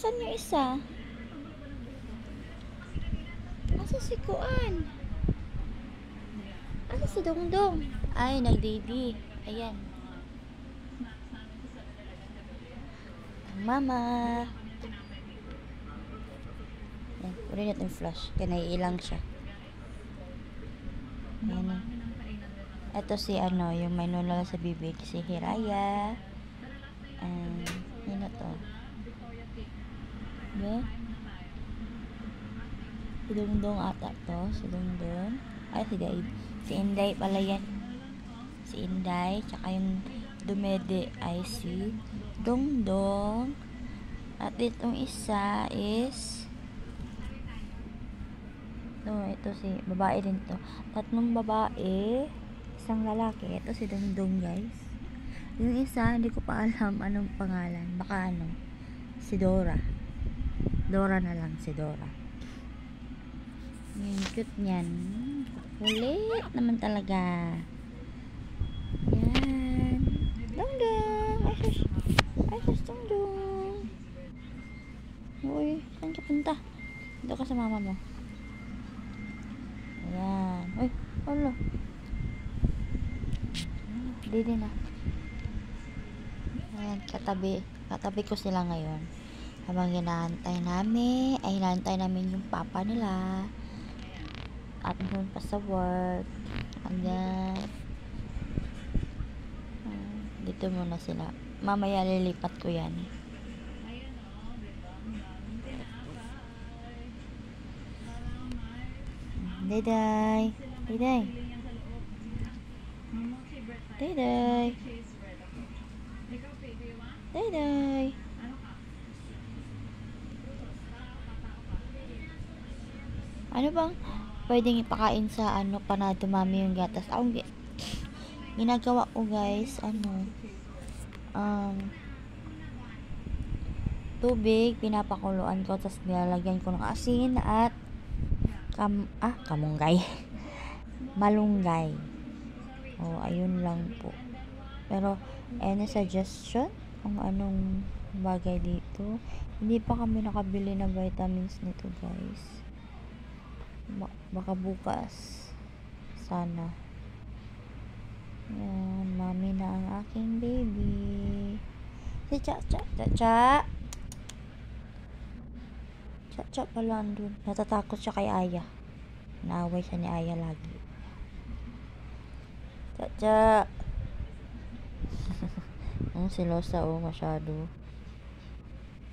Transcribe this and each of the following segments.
Asan yung isa? Asa si Kuan? Asa si Dongdong? Ay, nagdidi. Ayan. Ang mama. Ayan, uli natin flash. Kaya naiilang siya. Ayan na. Ito si ano, yung may nulala sa bibig. Si Hiraya. Yun na to. Okay? Si Dongdong ata to. Si Dongdong. Ay, si Dave. Si Inday pala yan. Si Inday. Tsaka yung dumede ay si Dongdong. At itong isa is ito si babae din to. Tatlong babae, isang lalaki. Ito si Dongdong, guys. Yung isa, hindi ko pa alam anong pangalan. Baka ano, si Dora. Dora na lang, si Dora. Yung cute niyan. Kulit naman talaga. Yan. Dongdong. Ay, sus, Dongdong. Uy, saan ka punta? Dito ka sa mama mo. Ayan. Uy, alo. Didi na. Ayan, katabi ko sila ngayon. Habang hinahantay namin yung papa nila. At doon pa sa work. Ayan. Dito muna sila. Mamaya lilipat ko yan. Dayday. Dayday. Dayday. Dayday. Ano bang pwedeng ipakain sa ano panado mami yung gatas? Ginagawa ko, guys, tubig, pinapakuluan ko, tapos nilalagyan ko ng asin at kamunggay. Malunggay. Ayun lang po. Pero any suggestion kung anong bagay dito? Hindi pa kami nakabili ng vitamins nito, guys. Baka bukas. Sana. Yan, mami na ang aking baby. Si Cha pala andun. Natatakot siya kay Aya. Naaway siya ni Aya lagi. Cha. Ang silosa masyado.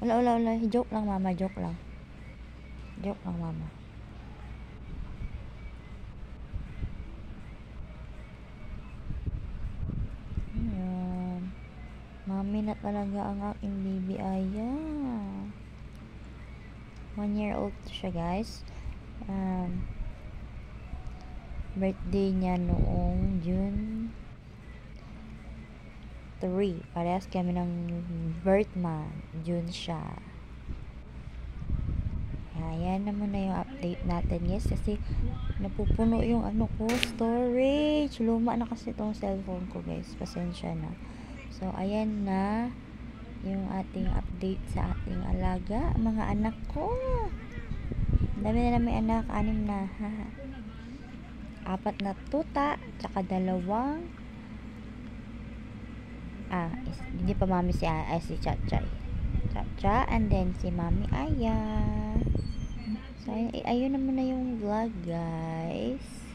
Wala. Joke lang, mama. Joke lang, mama. Ayan. Mami na talaga ang aking baby Aya. 1-year-old siya, guys. Birthday niya noong June 3. Parehas kami ng birth month. June siya. Ayan naman na yung update natin, guys. Kasi napupuno yung storage. Luma na kasi itong cellphone ko, guys. Pasensya na. So, ayan na yung ating update sa ating alaga, mga anak ko. Dami na may anak, 6 na. 4 na tuta, tsaka 2 hindi pa mami si Chacha, and then si mami Aya. So ayun naman na yung vlog, guys.